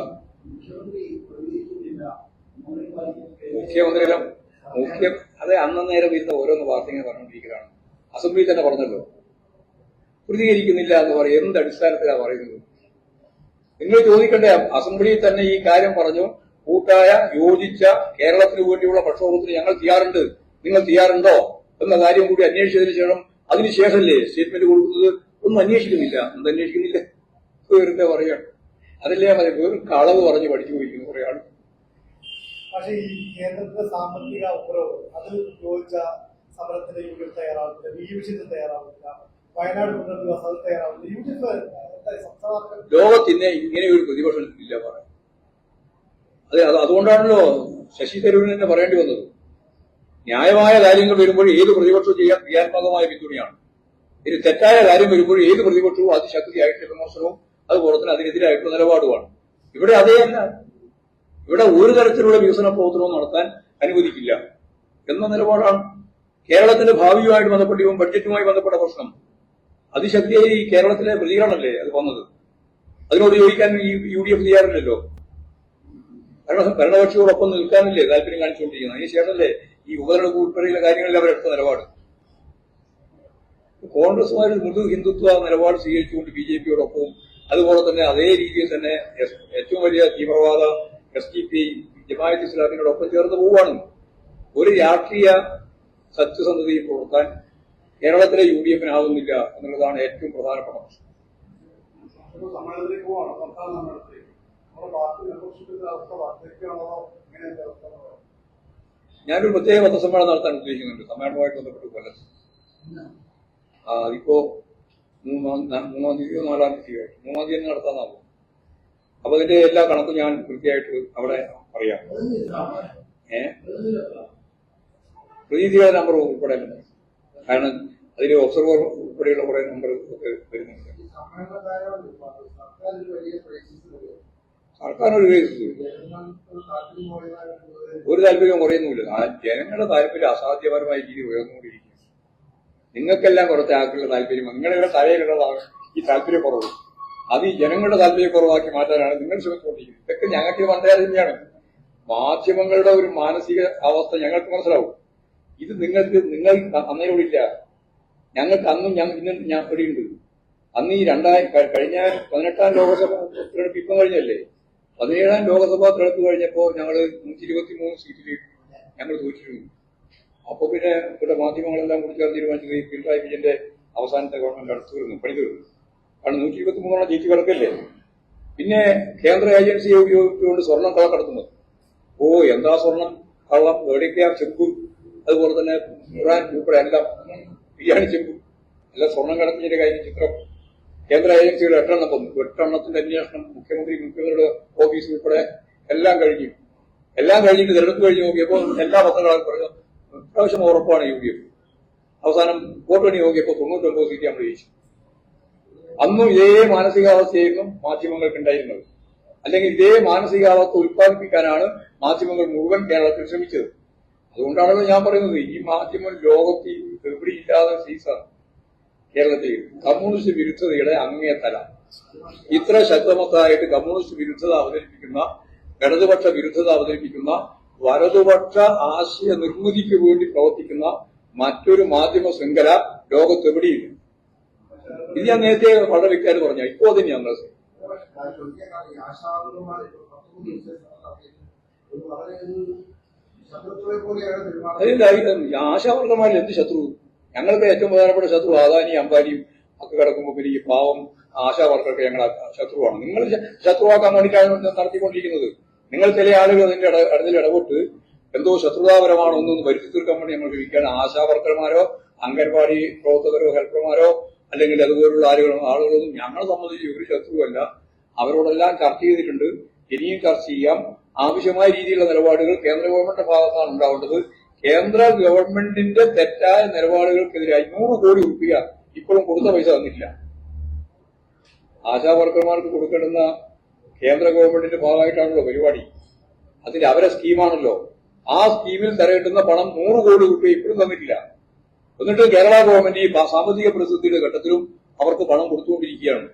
മുഖ്യമന്ത്രിയെല്ലാം അതെ അന്നേരം വരുന്ന ഓരോന്ന് വാർത്തകൾ പറഞ്ഞുകൊണ്ടിരിക്കുകയാണ്. അസംബ്ലിയിൽ തന്നെ പറഞ്ഞല്ലോ, പ്രതികരിക്കുന്നില്ല എന്ന് പറയും. എന്ത് അടിസ്ഥാനത്തിലാണ് പറയുന്നത്? നിങ്ങൾ ചോദിക്കണ്ടേ? അസംബ്ലിയിൽ തന്നെ ഈ കാര്യം പറഞ്ഞു, കൂട്ടായ യോജിച്ച കേരളത്തിന് വേണ്ടിയുള്ള പ്രക്ഷോഭത്തിന് ഞങ്ങൾ തയ്യാറുണ്ട്, നിങ്ങൾ തയ്യാറുണ്ടോ എന്ന കാര്യം കൂടി അന്വേഷിച്ചതിന് ശേഷം അതിനുശേഷമല്ലേ സ്റ്റേറ്റ്മെന്റ് കൊടുക്കുന്നത്? ഒന്നും അന്വേഷിക്കുന്നില്ല. എന്ത് അന്വേഷിക്കുന്നില്ല? വെറുതെ പറയാണ്. അതല്ലേ മതി, വെറും കളവ് പറഞ്ഞ് പഠിച്ചു പോയിരിക്കുന്നു കുറെ ആൾ. പക്ഷേ ഈ കേന്ദ്രത്തിലെ സാമ്പത്തിക ഉത്തരവ് അത് ചോദിച്ച സമരത്തിന് UDF തയ്യാറാവില്ല, വിഷയത്തിൽ തയ്യാറാവില്ല, വയനാട് പുനരധിവാസം അത് തയ്യാറാവില്ല. ലോകത്തിന് ഇങ്ങനെ ഒരു പ്രതിപക്ഷം ഇല്ല പറയാൻ. അതുകൊണ്ടാണല്ലോ ശശി തരൂരിന് തന്നെ പറയേണ്ടി വന്നത്. ന്യായമായ കാര്യങ്ങൾ വരുമ്പോൾ ഏത് പ്രതിപക്ഷവും ചെയ്യാൻ ക്രിയാത്മകമായ പിന്തുണയാണ്. ഇനി തെറ്റായ കാര്യം വരുമ്പോൾ ഏത് പ്രതിപക്ഷവും അതിശക്തിയായിട്ടുള്ള വിമർശനവും അതുപോലെ തന്നെ അതിനെതിരായിട്ടുള്ള നിലപാടുമാണ്. ഇവിടെ അതേയല്ല. ഇവിടെ ഒരു തരത്തിലുള്ള വികസന പ്രവർത്തനവും നടത്താൻ അനുവദിക്കില്ല എന്ന നിലപാടാണ്. കേരളത്തിന്റെ ഭാവിയുമായിട്ട് ബന്ധപ്പെട്ട് ബഡ്ജറ്റുമായി ബന്ധപ്പെട്ട പ്രശ്നം അതിശക്തിയായി ഈ കേരളത്തിലെ പ്രതികരണമല്ലേ അത് വന്നത്. അതിനോട് ചോദിക്കാൻ ഈ UDF ചെയ്യാറില്ലല്ലോ. ഭരണകക്ഷിയോടൊപ്പം നിൽക്കാനല്ലേ താല്പര്യം കാണിച്ചുകൊണ്ടിരിക്കുന്നത്. അതിനുശേഷമല്ലേ ഈ ഉപതെരഞ്ഞെടുപ്പ് ഉൾപ്പെടെയുള്ള കാര്യങ്ങളിൽ അവരെടുത്ത നിലപാട്. കോൺഗ്രസുമാർ മൃദു ഹിന്ദുത്വ നിലപാട് സ്വീകരിച്ചുകൊണ്ട് BJP-യോടൊപ്പവും അതുപോലെ തന്നെ അതേ രീതിയിൽ തന്നെ ഏറ്റവും വലിയ തീവ്രവാദ SDP ജമാഅത്ത് ഇസ്ലാമിനോടൊപ്പം ചേർന്ന് പോവുകയാണ്. ഒരു രാഷ്ട്രീയ സത്യസന്ധതയിൽ പ്രവർത്താൻ കേരളത്തിലെ UDF-നാവുന്നില്ല എന്നുള്ളതാണ് ഏറ്റവും പ്രധാനപ്പെട്ട പ്രശ്നം. ഞാനൊരു പ്രത്യേക പത്രസമ്മേളനം നടത്താൻ ഉദ്ദേശിക്കുന്നുണ്ട് സമ്മേളനവുമായിട്ട് ബന്ധപ്പെട്ട് കൊല്ലത്ത്. അതിപ്പോ 3-ാം തീയതിയോ 4-ാം തീയതിയോ ആയിട്ട് 3-ാം തീയതി നടത്താനാവും. അപ്പൊ അതിന്റെ എല്ലാ കണക്കും ഞാൻ കൃത്യമായിട്ട് അവിടെ പറയാം. പ്രതിനിധികളുടെ നമ്പർ ഉൾപ്പെടെ കാരണം അതിൽ ഒബ്സർവർ ഉൾപ്പെടെയുള്ള കുറെ നമ്പർ ഒക്കെ വരുന്നുണ്ട്. സർക്കാർ ഒരു താല്പര്യവും കുറയുന്നുമില്ല. ജനങ്ങളുടെ താല്പര്യം അസാധ്യപരമായ രീതിയിൽ ഉയർന്നുകൊണ്ടിരിക്കുന്നു. നിങ്ങൾക്കെല്ലാം കുറച്ച് ആൾക്കുള്ള താല്പര്യം നിങ്ങളുടെ തലയിലുള്ളതാണ് ഈ താല്പര്യക്കുറവ്. അത് ഈ ജനങ്ങളുടെ താല്പര്യക്കുറവാക്കി മാറ്റാനാണ് നിങ്ങൾ ശ്രമിച്ചുകൊണ്ടിരിക്കുന്നത്. ഇതൊക്കെ ഞങ്ങൾക്ക് മനസ്സിലായത് തന്നെയാണ്. മാധ്യമങ്ങളുടെ ഒരു മാനസിക അവസ്ഥ ഞങ്ങൾക്ക് മനസ്സിലാവും. ഇത് നിങ്ങൾ അന്നേരോടില്ല. ഞങ്ങൾക്ക് അന്നും ഇന്നും ഞാൻ ഇവിടെയുണ്ട്. അന്ന് ഈ കഴിഞ്ഞ 18-ാം ലോകസഭ തെരഞ്ഞെടുപ്പ് ഇപ്പം കഴിഞ്ഞല്ലേ, 17-ാം ലോകസഭാ തെരഞ്ഞെടുപ്പ് കഴിഞ്ഞപ്പോ ഞങ്ങള് 123 സീറ്റിൽ ഞങ്ങൾ തോറ്റിരുന്നു. അപ്പൊ പിന്നെ ഇവിടെ മാധ്യമങ്ങളെല്ലാം കൂടി ചേർന്ന് തീരുമാനിച്ചത് പിണറായി വിജയന്റെ അവസാനത്തെ ഗവൺമെന്റ് അടുത്ത് വരുന്നു, പണി തീർന്നു. കാരണം 123 ജയിച്ചു കിടക്കല്ലേ. പിന്നെ കേന്ദ്ര ഏജൻസി ഉപയോഗിച്ചുകൊണ്ട് സ്വർണം കള്ളക്കടത്തുന്നത്. എന്താ സ്വർണം കള്ളം, എവിടേക്കാ ചെമ്പ്, അതുപോലെ തന്നെ ഇറാൻ ഉൾപ്പെടെ എല്ലാം ബിരിയാണി ചെമ്പ് എല്ലാം സ്വർണം കടത്തിയതിന്റെ കാര്യം ചിത്രം. കേന്ദ്ര ഏജൻസികൾ 8 വന്നു. 8 അന്വേഷണം മുഖ്യമന്ത്രിയുടെ ഓഫീസ് ഉൾപ്പെടെ എല്ലാം കഴിഞ്ഞിട്ട് തെരഞ്ഞെടുപ്പ് കഴിഞ്ഞ് നോക്കിയപ്പോൾ എല്ലാ പത്രങ്ങളും പറഞ്ഞു പ്രാവശ്യം ഉറപ്പാണ് UDF. അവസാനം വോട്ട് എണ്ണി നോക്കിയപ്പോൾ 99 സീറ്റ് നമ്മൾ ജയിച്ചു. അന്നും ഇതേ മാനസികാവസ്ഥയായിരുന്നു മാധ്യമങ്ങൾക്ക് ഉണ്ടായിരുന്നത്. അല്ലെങ്കിൽ ഇതേ മാനസികാവസ്ഥ ഉത്പാദിപ്പിക്കാനാണ് മാധ്യമങ്ങൾ മുഴുവൻ കേരളത്തിൽ ശ്രമിച്ചത്. അതുകൊണ്ടാണല്ലോ ഞാൻ പറയുന്നത്, ഈ മാധ്യമം ലോകത്തിൽ എവിടെയില്ലാതെ സീസാണ്. കേരളത്തിൽ കമ്മ്യൂണിസ്റ്റ് വിരുദ്ധതയുടെ അങ്ങേ തല ഇത്ര ശക്തമത്തായിട്ട് കമ്മ്യൂണിസ്റ്റ് വിരുദ്ധത അവതരിപ്പിക്കുന്ന, ഇടതുപക്ഷ വിരുദ്ധത അവതരിപ്പിക്കുന്ന, വലതുപക്ഷ ആശയ നിർമ്മിതിക്ക് വേണ്ടി പ്രവർത്തിക്കുന്ന മറ്റൊരു മാധ്യമ ശൃംഖല ലോകത്തെവിടെയില്ല. ഇത് ഞാൻ നേരത്തെ വളരെ വ്യക്തമായിട്ട് പറഞ്ഞു. ഇപ്പോ തന്നെ ഞങ്ങൾ അതില്ല, ആശാവർഗന്മാരിൽ എന്ത് ശത്രു? ഞങ്ങൾക്ക് ഏറ്റവും പ്രധാനപ്പെട്ട ശത്രു അദാനിയും അംബാനിയും ഒക്കെ കിടക്കുമ്പോൾ പിന്നെ ഈ പാവം ആശാവർക്കർക്ക് ഞങ്ങൾ ശത്രുവാണ്. നിങ്ങൾ ശത്രുവാക്കാൻ വേണ്ടിയിട്ടാണ് നടത്തിക്കൊണ്ടിരിക്കുന്നത്. നിങ്ങൾ ചില ആളുകൾ അതിന്റെ അതിൽ ഇടപെട്ട് എന്തോ ശത്രുതാപരമാണോ ഒന്നും വരുത്തി തീർക്കാൻ വേണ്ടി ഞങ്ങൾ വിളിക്കുകയാണ്. ആശാവർക്കർമാരോ അംഗൻവാടി പ്രവർത്തകരോ ഹെൽപ്പർമാരോ അല്ലെങ്കിൽ അതുപോലുള്ള ആളുകളൊന്നും ഞങ്ങളെ സംബന്ധിച്ച് ഒരു ശത്രുവല്ല. അവരോടെല്ലാം ചർച്ച ചെയ്തിട്ടുണ്ട്. ഇനിയും ചർച്ച ചെയ്യാം. ആവശ്യമായ രീതിയിലുള്ള നിലപാടുകൾ കേന്ദ്ര ഗവൺമെന്റിന്റെ ഭാഗത്താണ് ഉണ്ടാവേണ്ടത്. കേന്ദ്ര ഗവൺമെന്റിന്റെ തെറ്റായ നിലപാടുകൾക്കെതിരായി 100 കോടി രൂപ ഇപ്പോഴും കൊടുത്ത പൈസ തന്നില്ല. ആശാവർക്കർമാർക്ക് കൊടുക്കേണ്ടുന്ന കേന്ദ്ര ഗവൺമെന്റിന്റെ ഭാഗമായിട്ടാണല്ലോ പരിപാടി. അതിൽ അവരെ സ്കീമാണല്ലോ. ആ സ്കീമിൽ തരേണ്ടുന്ന പണം 100 കോടി രൂപ ഇപ്പോഴും തന്നിട്ടില്ല. എന്നിട്ട് കേരള ഗവൺമെന്റ് ഈ സാമ്പത്തിക പ്രതിസന്ധിയുടെ ഘട്ടത്തിലും അവർക്ക് പണം കൊടുത്തുകൊണ്ടിരിക്കുകയാണ്.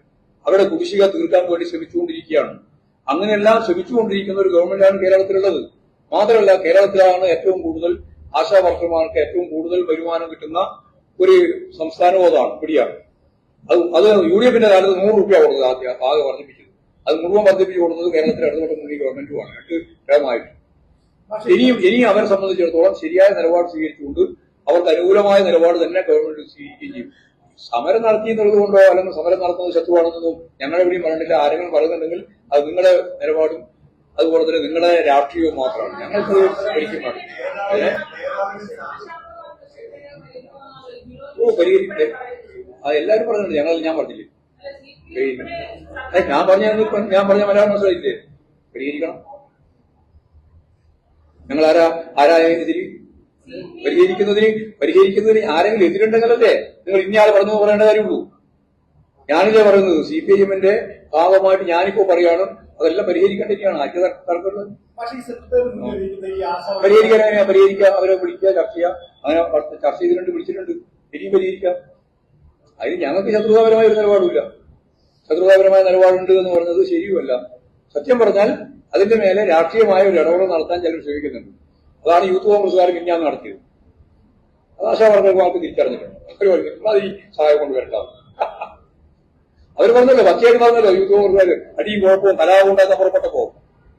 അവരുടെ കുടിശ്ശിക തീർക്കാൻ വേണ്ടി ശ്രമിച്ചുകൊണ്ടിരിക്കുകയാണ്. അങ്ങനെയെല്ലാം ശ്രമിച്ചുകൊണ്ടിരിക്കുന്ന ഒരു ഗവൺമെന്റാണ് കേരളത്തിലുള്ളത്. മാത്രമല്ല, കേരളത്തിലാണ് ഏറ്റവും കൂടുതൽ ആശാവർക്കർമാർക്ക് ഏറ്റവും കൂടുതൽ വരുമാനം കിട്ടുന്ന ഒരു സംസ്ഥാനവും അതാണ്, ഇവിടെയാണ്. അത് UDF-ന്റെ കാലത്ത് 100 രൂപ കൊടുത്തത് ആകെ വർദ്ധിപ്പിച്ചത്. അത് മുഴുവൻ വർദ്ധിപ്പിച്ചു കൊടുത്തത് കേരളത്തിലെ ഇടതുപക്ഷ മുന്നണി ഗവൺമെന്റുമാണ്. 8 ടേമായിട്ട്. ഇനിയും അവരെ സംബന്ധിച്ചിടത്തോളം ശരിയായ നിലപാട് സ്വീകരിച്ചുകൊണ്ട് അവർക്ക് അനുകൂലമായ നിലപാട് തന്നെ ഗവൺമെന്റ് സ്വീകരിക്കുകയും ചെയ്യും. സമരം നടത്തിയെന്നുള്ളത് കൊണ്ടോ അല്ലെങ്കിൽ സമരം നടത്തുന്നത് ശത്രുവാണെന്നൊന്നും ഞങ്ങളെവിടെയും പറഞ്ഞിട്ടില്ല. ആരെങ്കിലും പറയുന്നുണ്ടെങ്കിൽ അത് നിങ്ങളുടെ നിലപാടും അതുപോലെ തന്നെ നിങ്ങളുടെ രാഷ്ട്രീയവും മാത്രമാണ്. ഞങ്ങൾക്ക് ഒരിക്കലും പരിഹരിക്കട്ടെ. അത് എല്ലാവരും പറഞ്ഞിട്ടുണ്ട്. ഞാൻ പറഞ്ഞില്ലേ, ഞാൻ പറഞ്ഞ മലയാളം മനസ്സിലായില്ലേ? പരിഹരിക്കണം. ഞങ്ങൾ ആരാ എതിരി? പരിഹരിക്കുന്നതിന് ആരെങ്കിലും എതിരുണ്ടെങ്കിലല്ലേ നിങ്ങൾ ഇന്നയാൾ പറഞ്ഞു പറയേണ്ട കാര്യമുള്ളൂ. ഞാനില്ലേ പറയുന്നത്, CPIM-ന്റെ ഭാഗമായിട്ട് ഞാനിപ്പോ പറയാണ് അതെല്ലാം പരിഹരിക്കേണ്ടിരിക്കുകയാണ്. ആദ്യ തർക്കമുള്ളത് പരിഹരിക്കാം. അവരെ വിളിക്കുക, ചർച്ച ചെയ്യാം. അങ്ങനെ ചർച്ച ചെയ്തിട്ടുണ്ട്, വിളിച്ചിട്ടുണ്ട്. ഇനിയും പരിഹരിക്കാം. അതിന് ഞങ്ങൾക്ക് ശത്രുതാപരമായ ഒരു നിലപാടില്ല. ശത്രുതാപരമായ നിലപാടുണ്ട് എന്ന് പറയുന്നത് ശരിയുമല്ല. സത്യം പറഞ്ഞാൽ അതിന്റെ മേലെ രാഷ്ട്രീയമായ ഒരു ഇടപെടൽ നടത്താൻ ചിലർ ശ്രമിക്കുന്നുണ്ട്. അതാണ് യൂത്ത് കോൺഗ്രസ്സുകാർ മിഞ്ഞാന്ന് നടത്തിയത്. അത് ആശാവർക്കർമാർക്ക് തിരിച്ചറിഞ്ഞിട്ടുണ്ട്. അവർ ഈ സഹായം കൊണ്ടുവരണ്ടാവും. അവർ പറഞ്ഞല്ലോ, പച്ചയായിട്ട് പറഞ്ഞല്ലോ, യൂത്ത് കോൺഗ്രസ്സുകാർ അടിയും കുഴപ്പവും കലാപം ഉണ്ടാക്കാൻ പുറപ്പെട്ടപ്പോ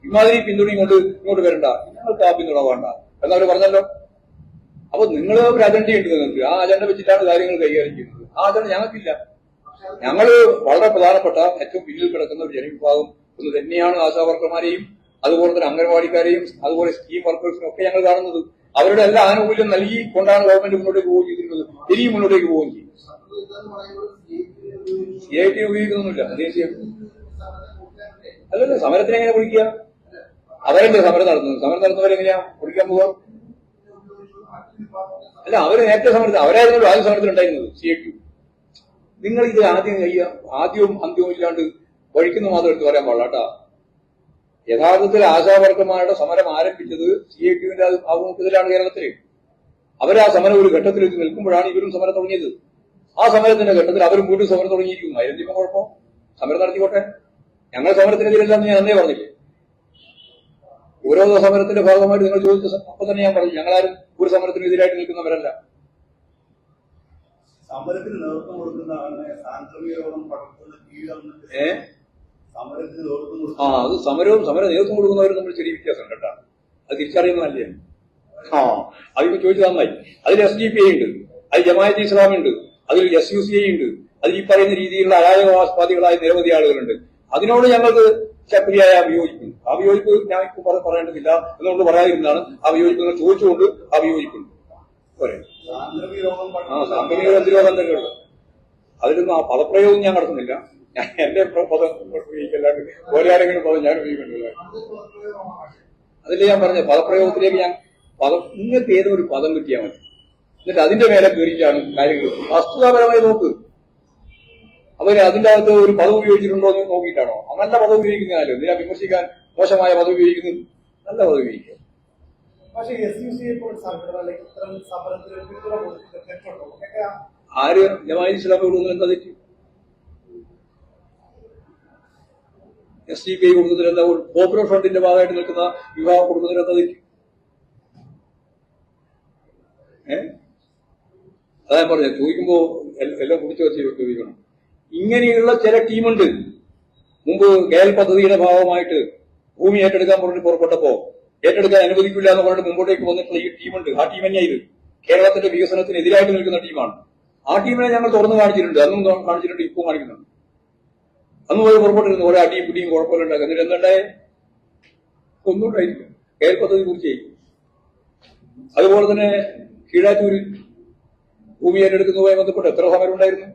ഇമാതിരി പിന്തുണയും കൊണ്ട് ഇങ്ങോട്ട് വരണ്ട, നിങ്ങൾക്ക് ആ പിന്തുണ വേണ്ട എന്നവർ പറഞ്ഞല്ലോ. അപ്പൊ നിങ്ങൾ ഒരു അജണ്ടയുണ്ട് നിങ്ങൾക്ക്. ആ അജണ്ട വെച്ചിട്ടാണ് കാര്യങ്ങൾ കൈകാര്യം ചെയ്യുന്നത്. ആ അജണ്ട ഞങ്ങൾക്കില്ല. ഞങ്ങള് വളരെ പ്രധാനപ്പെട്ട ഏറ്റവും പിന്നിൽ കിടക്കുന്ന ഒരു ജനവിഭാഗം ഒന്ന് തന്നെയാണ് ആശാവർക്കർമാരെയും അതുപോലെ തന്നെ അംഗൻവാടിക്കാരെയും അതുപോലെ സ്കീം വർക്കേഴ്സിനും ഒക്കെ ഞങ്ങൾ കാണുന്നത്. അവരുടെ എല്ലാ ആനുകൂല്യം നൽകിക്കൊണ്ടാണ് ഗവൺമെന്റ് മുന്നോട്ടേക്ക് പോവുകയും ചെയ്തിരുന്നത്. ഇനിയും മുന്നോട്ടേക്ക് പോവുകയും ചെയ്യും. CIT ഉപയോഗിക്കുന്നൊന്നുമില്ല. അല്ലല്ലോ, സമരത്തിന് എങ്ങനെ വിളിക്കുക? അവരല്ലേ സമരം നടത്തുന്നത്. സമരം നടത്തുന്നവരെങ്ങനെയാ വിളിക്കാൻ പോവുക? അല്ല, അവര് നേരത്തെ സമരത്തിൽ അവരായിരുന്നല്ലോ ആദ്യ സമരത്തിലുണ്ടായിരുന്നത്. CIT നിങ്ങൾ ഇത് ആദ്യവും അന്ത്യവും ഇല്ലാണ്ട് വഴിക്കുന്ന മാത്രം എടുത്ത് പറയാൻ പാടില്ല കേട്ടാ. യഥാർത്ഥത്തിൽ ആശാവർക്കർമാരുടെ സമരം ആരംഭിച്ചത് CIT-ന്റെ ആഭിമുഖ്യത്തിലാണ് കേരളത്തിൽ. അവരാ സമരം ഒരു ഘട്ടത്തിലെത്തി നിൽക്കുമ്പോഴാണ് ഇവരും സമരം തുടങ്ങിയത്. ആ സമരത്തിന്റെ ഘട്ടത്തിൽ അവരും വീണ്ടും സമരം തുടങ്ങിയിരിക്കുന്നു. അതിലെന്തിപ്പോ കുഴപ്പം? സമരം നടത്തിക്കോട്ടെ. ഞങ്ങൾ സമരത്തിനെതിരല്ലെന്ന് ഞാൻ അന്നേ പറഞ്ഞില്ലേ. ഓരോ സമരത്തിന്റെ ഭാഗമായിട്ട് നിങ്ങൾ ചോദിച്ച അപ്പൊ തന്നെ ഞാൻ പറഞ്ഞു, ഞങ്ങളാരും ഒരു സമരത്തിനെതിരായിട്ട് നിൽക്കുന്നവരല്ല. സമരത്തിന് നേതൃത്വം കൊടുക്കുന്നതാണ് സാംക്രമിക രോഗം പടർത്തുന്ന കീഴെന്ന്. സമരത്തിന് നേതൃത്വം കൊടുക്കുന്ന അത് സമര നേതൃത്വം കൊടുക്കുന്നവരും നമ്മൾ ചെറിയ വ്യത്യാസം കേട്ടാ. അത് തിരിച്ചറിയുന്നതല്ലേ. അതിപ്പോ ചോദിച്ചു നന്നായി. അതിൽ SDPI ഉണ്ട്, അതിൽ ജമാഅത്തെ ഇസ്ലാമി ഉണ്ട്, അതിൽ SUCI ഉണ്ട്, അതിൽ ഈ പറയുന്ന രീതിയിലുള്ള അരാജകവാദികളായ നിരവധി ആളുകളുണ്ട്. അതിനോട് ഞങ്ങൾക്ക് ശക്തിയായ വിയോജിപ്പുണ്ട്. ആ വിയോജിപ്പ് ഞാൻ ഇപ്പൊ പറയേണ്ടതില്ല എന്നുകൊണ്ട് പറയാതിരുന്നാണ്. ആ വിയോജിപ്പ് നിങ്ങൾ ചോദിച്ചുകൊണ്ട് ആ വിയോജിപ്പുണ്ട്. പോരെ. സാംക്രമിക പ്രതിരോധം തന്നെയുള്ളു. അതിലൊന്നും ആ പദപ്രയോഗം ഞാൻ നടത്തുന്നില്ല. ഞാൻ എന്റെ പദം ഉപയോഗിക്കല്ലാണ്ട് വേറെ ആരെങ്കിലും പദം ഞാൻ ഉപയോഗിക്കുന്നില്ല. അതിൽ ഞാൻ പറഞ്ഞ പദപ്രയോഗത്തിലേക്ക് ഞാൻ നിങ്ങൾക്ക് ഏതൊരു പദം കിട്ടിയാൽ മതി. എന്നിട്ട് അതിന്റെ മേലെ കയറിയിട്ടാണ് കാര്യങ്ങൾ. വസ്തുതാപരമായി നോക്ക്. അവര് അതിന്റെ അകത്ത് ഒരു പദം ഉപയോഗിച്ചിട്ടുണ്ടോ എന്ന് നോക്കിയിട്ടാണോ? നല്ല പദം ഉപയോഗിക്കുന്നതാലോ, എന്തിനാ വിമർശിക്കാൻ മോശമായ പദം ഉപയോഗിക്കുന്നത്? നല്ല പദം ഉപയോഗിക്കുക. പക്ഷേ SUC ഇപ്പോൾ സംഘടന അല്ലെങ്കിൽ ഇത്തരം സമരത്തിന് പിന്തുണ കൊടുത്തിട്ട് തെറ്റുണ്ടോ? ആര് ജമാഅത്തെ ഇസ്ലാമി കൊടുക്കുന്നതിൽ എന്താ തെറ്റ്? SDPI കൊടുക്കുന്നതിൽ എന്താ? പോപ്പുലർ ഫ്രണ്ടിന്റെ ഭാഗമായിട്ട് നിൽക്കുന്ന വിഭാഗം കൊടുക്കുന്നതിൽ എന്താ തെറ്റ്? അതാ ഞാൻ പറഞ്ഞത്, ചോദിക്കുമ്പോ എല്ലാം കുടിച്ചു വെച്ച് ചോദിക്കണം. ഇങ്ങനെയുള്ള ചില ടീമുണ്ട്. മുമ്പ് കേരള പദ്ധതിയുടെ ഭാഗമായിട്ട് ഭൂമി ഏറ്റെടുക്കാൻ പറഞ്ഞിട്ട് പുറപ്പെട്ടപ്പോ ഏറ്റെടുക്കാൻ അനുവദിക്കില്ല എന്ന് പറഞ്ഞിട്ട് മുമ്പോട്ടേക്ക് വന്നിട്ടുള്ള ഈ ടീമുണ്ട്. ആ ടീം തന്നെയാ ഇത്. കേരളത്തിന്റെ വികസനത്തിന് എതിരായിട്ട് നിൽക്കുന്ന ടീമാണ്. ആ ടീമിനെ ഞങ്ങൾ തുറന്നു കാണിച്ചിട്ടുണ്ട്, അന്നും കാണിച്ചിട്ടുണ്ട്, ഇപ്പോൾ കാണിക്കുന്നുണ്ട്. അന്ന് പോയി പുറപ്പെട്ടിരുന്നു ഓരോ അടിയും പിടിയും കുഴപ്പമില്ല ഉണ്ടാക്കുക. എന്നിട്ട് എന്തുണ്ടായേ? ഒന്നുണ്ടായിരിക്കും. കേരള പദ്ധതി പൂർത്തിയായി. അതുപോലെ തന്നെ കീഴാറ്റൂരിൽ ഭൂമി ഏറ്റെടുക്കുന്നതുമായി ബന്ധപ്പെട്ട് എത്ര സമരം ഉണ്ടായിരുന്നു?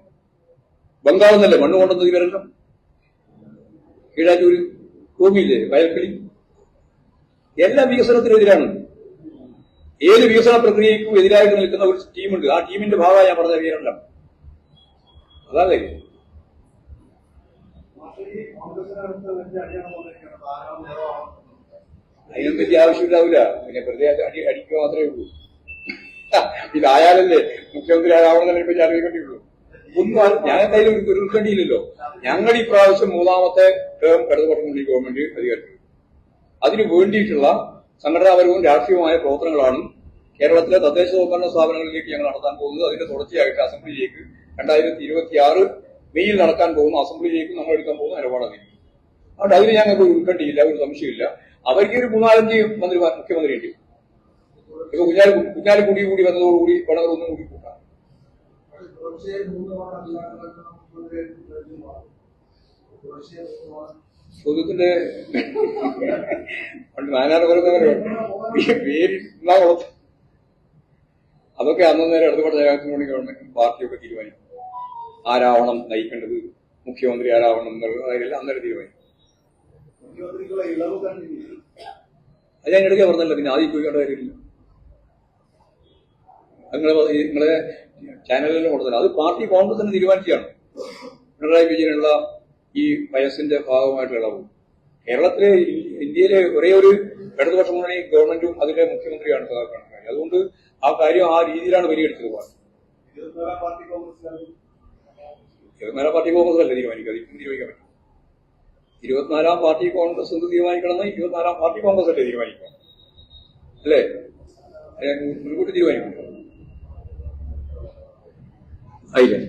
ബംഗാളിൽ നിന്നല്ലേ മണ്ണ് കൊണ്ടുവന്നത് ഇവരെല്ലാം? കീഴാറ്റൂരിൽ ഭൂമിയില്ലേ, വയൽക്കിളി, എല്ലാ വികസനത്തിനെതിരാണ്. ഏത് വികസന പ്രക്രിയയ്ക്കും എതിരായിട്ട് നിൽക്കുന്ന ഒരു ടീമുണ്ട്. ആ ടീമിന്റെ ഭാഗമായി ഞാൻ പറഞ്ഞ പേരെല്ലാം അതല്ലേ. അതിനൊന്നും വലിയ ആവശ്യമില്ലാവില്ല. പിന്നെ വെറുതെ അടിക്കുക മാത്രമേ ഉള്ളൂ. ഇതായാലല്ലേ മുഖ്യമന്ത്രി ആരാവണമെന്നല്ലേ ഇപ്പൊ അറിയിക്കേണ്ടിയുള്ളൂ. ഞാൻ എന്തായാലും ഒരു ഉൾക്കണ്ടിയില്ലല്ലോ. ഞങ്ങൾ ഈ പ്രാവശ്യം മൂന്നാമത്തെ ടേം ഇടതുപക്ഷ ഗവൺമെന്റ് അധികാരത്തിൽ അതിനു വേണ്ടിയിട്ടുള്ള സംഘടനാപരവും രാഷ്ട്രീയവുമായ പ്രവർത്തനങ്ങളാണ് കേരളത്തിലെ തദ്ദേശ സ്വയംഭരണ സ്ഥാപനങ്ങളിലേക്ക് ഞങ്ങൾ നടത്താൻ പോകുന്നത്. അതിന്റെ തുടർച്ചയായിട്ട് അസംബ്ലിയിലേക്ക് 2026 മെയ്യിൽ നടക്കാൻ പോകുന്ന അസംബ്ലിയിലേക്ക് നമ്മൾ എടുക്കാൻ പോകുന്ന നിലപാടാണ്. അതുകൊണ്ട് അതിന് ഞങ്ങൾക്ക് ഉൾക്കണ്ടിയില്ല, ഒരു സംശയമില്ല. അവർക്ക് ഒരു 3-4 മന്ത്രിമാർ മുഖ്യമന്ത്രിയുണ്ട്. ഇപ്പൊ കുഞ്ഞാലി കൂടി വന്നതോടുകൂടി പണങ്ങൾ ഒന്നും കൂടി കൂട്ടാം. ചോദ്യത്തിന്റെ പണ്ട് നാനാറ് പേര് അതൊക്കെ അന്നേരം ഇടതുപക്ഷ ജനാധിപത്യ ഗവൺമെന്റ് പാർട്ടിയൊക്കെ തീരുമാനിക്കും. ആരാവണം നയിക്കേണ്ടത്, മുഖ്യമന്ത്രി ആരാവണം എന്നുള്ളത് അന്നേരം തീരുമാനിക്കും. അത് ഞാൻ ഇടയ്ക്ക് പറഞ്ഞല്ലോ, പിന്നെ ആദ്യം ചോദിക്കേണ്ട കാര്യമില്ല. നിങ്ങളെ ചാനലിലും കൊടുത്തത് അത് പാർട്ടി കോൺഗ്രസ് തന്നെ തീരുമാനിക്കുകയാണ്. പിണറായി വിജയനുള്ള ഈ വയസ്സിന്റെ ഭാഗമായിട്ട് ഇളവും കേരളത്തിലെ ഇന്ത്യയിലെ ഒരേ ഒരു ഇടതുപക്ഷ മുന്നണി ഗവൺമെന്റും അതിന്റെ മുഖ്യമന്ത്രിയാണ് സഖാക്കൾ. അതുകൊണ്ട് ആ കാര്യം ആ രീതിയിലാണ് പരിഗണിച്ചത്. 24 പാർട്ടി കോൺഗ്രസ് അല്ല തീരുമാനിക്കുക, ഇപ്പം തീരുമാനിക്കാൻ പറ്റും. 24 പാർട്ടി കോൺഗ്രസ് എന്ത് തീരുമാനിക്കണമെന്ന് 24 പാർട്ടി കോൺഗ്രസ് അല്ലേ തീരുമാനിക്കുക, അല്ലേ? മുൻകൂട്ടി തീരുമാനിക്കും. ആയില്ലേ?